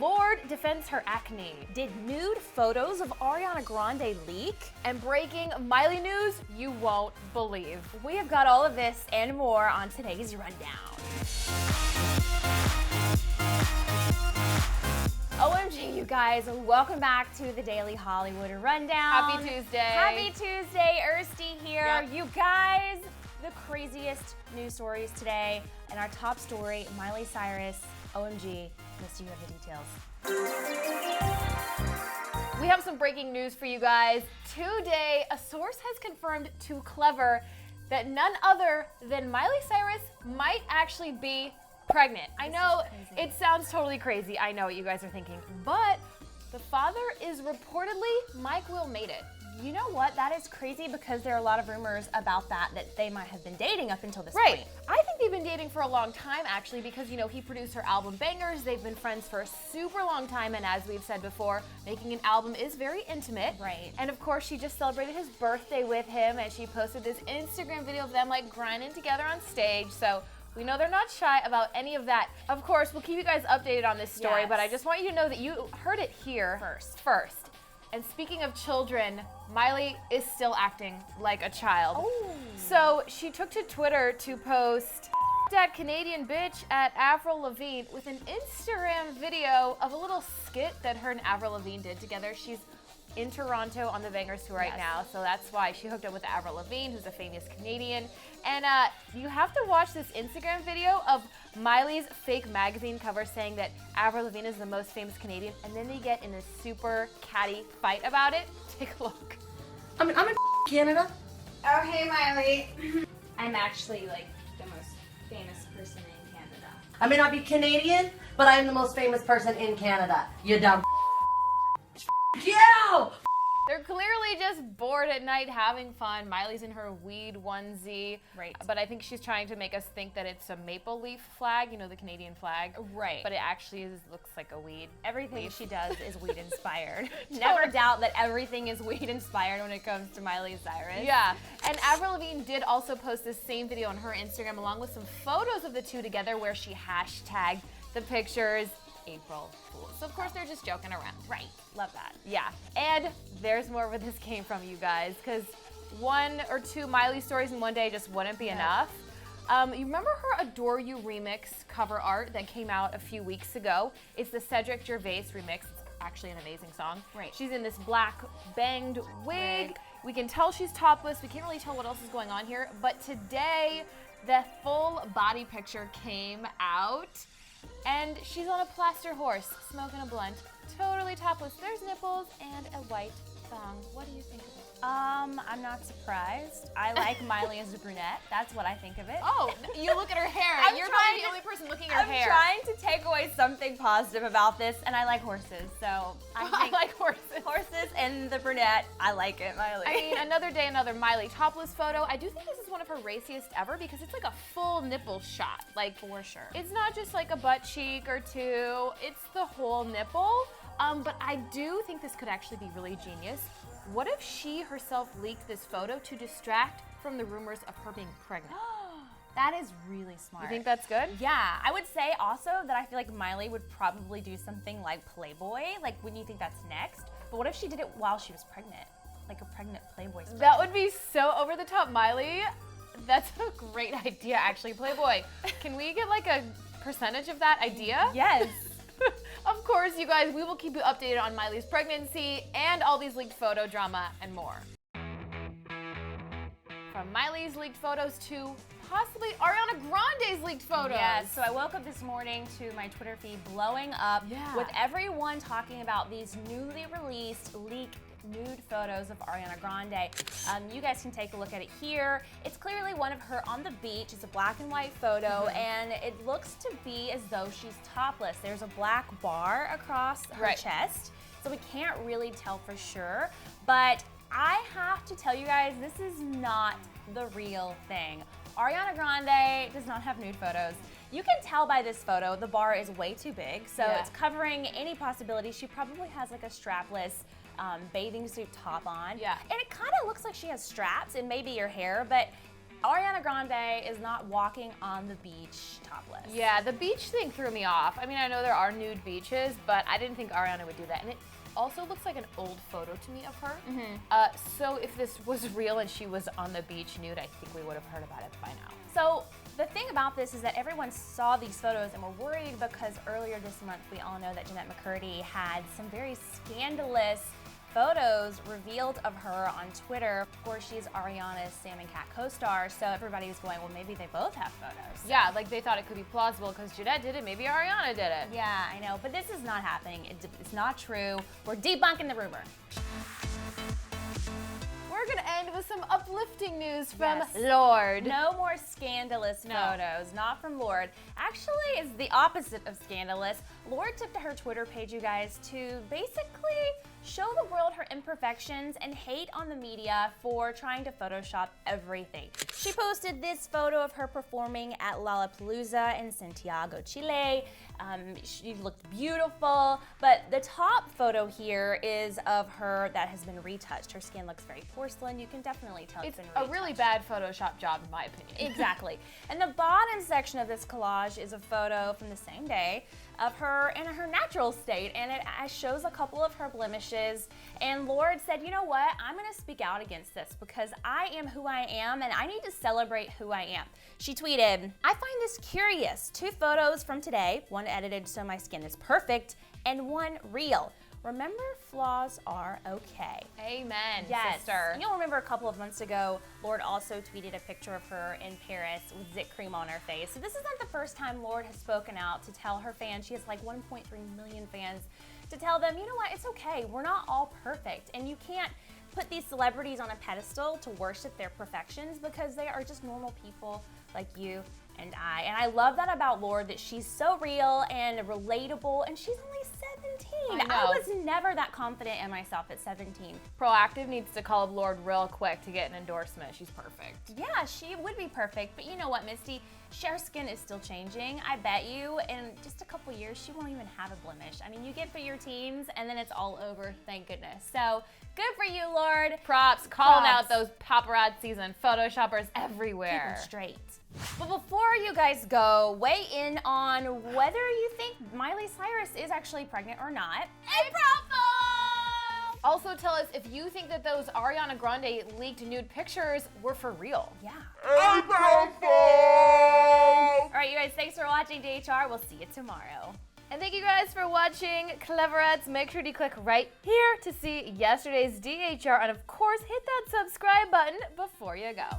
Lorde defends her acne. Did nude photos of Ariana Grande leak? And breaking Miley news you won't believe. We have got all of this and more on today's rundown. OMG, you guys, welcome back to the Daily Hollywood Rundown. Happy Tuesday. Happy Tuesday, Ersty here. Yep. You guys, the craziest news stories today. And our top story, Miley Cyrus, OMG, Misty, you have the details. We have some breaking news for you guys. Today, a source has confirmed to Clevver that none other than Miley Cyrus might actually be pregnant. I know it sounds totally crazy. I know what you guys are thinking, but the father is reportedly Mike Will made it. You know what? That is crazy because there are a lot of rumors about that they might have been dating up until this Right. point. I think they've been dating for a long time, actually, because, you know, he produced her album Bangers. They've been friends for a super long time, and as we've said before, making an album is very intimate. Right. And of course, she just celebrated his birthday with him, and she posted this Instagram video of them, like, grinding together on stage, so we know they're not shy about any of that. Of course, we'll keep you guys updated on this story, Yes. but I just want you to know that you heard it here first. And speaking of children, Miley is still acting like a child. Oh. So she took to Twitter to post that Canadian bitch at Avril Lavigne with an Instagram video of a little skit that her and Avril Lavigne did together. She's in Toronto on the Bangers tour right now, so that's why she hooked up with Avril Lavigne, who's a famous Canadian. And you have to watch this Instagram video of Miley's fake magazine cover saying that Avril Lavigne is the most famous Canadian, and then they get in a super catty fight about it. Take a look. I'm in Canada. Oh, hey, Miley. I'm actually, like, the most famous person in Canada. I may not be Canadian, but I am the most famous person in Canada. You dumb you! They're clearly just bored at night having fun. Miley's in her weed onesie. Right. But I think she's trying to make us think that it's a maple leaf flag, you know, the Canadian flag. Right. But it actually looks like a weed. Everything she does is weed inspired. Totally. Never doubt that everything is weed inspired when it comes to Miley Cyrus. Yeah, and Avril Lavigne did also post this same video on her Instagram along with some photos of the two together where she hashtagged the pictures April Fools. So of course they're just joking around. Right. Love that. Yeah, and there's more where this came from, you guys, because one or two Miley stories in one day just wouldn't be enough. You remember her Adore You remix cover art that came out a few weeks ago? It's the Cedric Gervais remix. It's actually an amazing song. Right. She's in this black banged wig. We can tell she's topless. We can't really tell what else is going on here. But today, the full body picture came out. And she's on a plaster horse, smoking a blunt, totally topless. There's nipples and a white thong. What do you think of it? I'm not surprised. I like Miley as a brunette. That's what I think of it. Oh, you look at her hair. I'm You're trying probably the to- only person looking at her I'm hair. trying to take away something positive about this, and I like horses, so I I think like horses. horses and the brunette, I like it, Miley. I mean, another day, another Miley topless photo. I do think this is one of her raciest ever because it's like a full nipple shot. Like, for sure. it's not just like a butt cheek or two, it's the whole nipple. But I do think this could actually be really genius. What if she herself leaked this photo to distract from the rumors of her being pregnant? That is really smart. You think that's good? Yeah, I would say also that I feel like Miley would probably do something like Playboy, like when you think that's next. But what if she did it while she was pregnant? Like a pregnant Playboy star. That would be so over the top, Miley. That's a great idea, actually. Playboy, can we get like a percentage of that idea? Yes. Of course, you guys, we will keep you updated on Miley's pregnancy and all these leaked photo drama and more. From Miley's leaked photos to possibly Ariana Grande's leaked photos. Yes, so I woke up this morning to my Twitter feed blowing up with everyone talking about these newly released leaked nude photos of Ariana Grande. You guys can take a look at it here. It's clearly one of her on the beach. It's a black and white photo, and it looks to be as though she's topless. There's a black bar across her chest, so we can't really tell for sure, but I have to tell you guys, this is not the real thing. Ariana Grande does not have nude photos. You can tell by this photo, the bar is way too big, so it's covering any possibility. She probably has like a strapless bathing suit top on. Yeah. And it kind of looks like she has straps and maybe her hair, but Ariana Grande is not walking on the beach topless. Yeah, the beach thing threw me off. I mean, I know there are nude beaches, but I didn't think Ariana would do that. And it also looks like an old photo to me of her. So if this was real and she was on the beach nude, I think we would have heard about it by now. So the thing about this is that everyone saw these photos and were worried because earlier this month we all know that Jeanette McCurdy had some very scandalous photos revealed of her on Twitter. Of course, she's Ariana's Sam and Cat co-star, so everybody was going, well, maybe they both have photos. Yeah, like they thought it could be plausible because Jeanette did it, maybe Ariana did it. Yeah, I know, but this is not happening. It's not true. We're debunking the rumor. We're gonna end with some uplifting news from Lorde. No more scandalous photos, not from Lorde. Actually, it's the opposite of scandalous. Lorde took to her Twitter page, you guys, to basically show the world her imperfections and hate on the media for trying to Photoshop everything. She posted this photo of her performing at Lollapalooza in Santiago, Chile. She looked beautiful, but the top photo here is of her that has been retouched. Her skin looks very porcelain. You can definitely tell it's been retouched. A really bad Photoshop job, in my opinion. Exactly. And the bottom section of this collage is a photo from the same day of her in her natural state, and it shows a couple of her blemishes. And Lorde said, you know what, I'm gonna speak out against this because I am who I am and I need to celebrate who I am. She tweeted, I find this curious. 2 photos from today, one edited so my skin is perfect, and one real. Remember, flaws are okay. Amen, yes. sister. You'll remember a couple of months ago, Lorde also tweeted a picture of her in Paris with zit cream on her face. So this isn't the first time Lorde has spoken out to tell her fans, she has like 1.3 million fans, to tell them, you know what, it's okay. We're not all perfect. And you can't put these celebrities on a pedestal to worship their perfections because they are just normal people like you and I. And I love that about Lorde, that she's so real and relatable, and she's only 17. I was never that confident in myself at 17. Proactive needs to call up Lorde real quick to get an endorsement. She's perfect. Yeah, she would be perfect. But you know what, Misty? Her skin is still changing. I bet you in just a couple years, she won't even have a blemish. I mean, you get through your teens and then it's all over, thank goodness. So good for you, Lorde. Props, calling out those paparazzis and photoshoppers everywhere. Keep them straight. But before you guys go, weigh in on whether you think Miley Cyrus is actually pregnant or not. April Fool! Also tell us if you think that those Ariana Grande leaked nude pictures were for real. Yeah. April Fool! All right, you guys, thanks for watching DHR. We'll see you tomorrow. And thank you guys for watching Clevverettes. Make sure to click right here to see yesterday's DHR. And of course, hit that subscribe button before you go.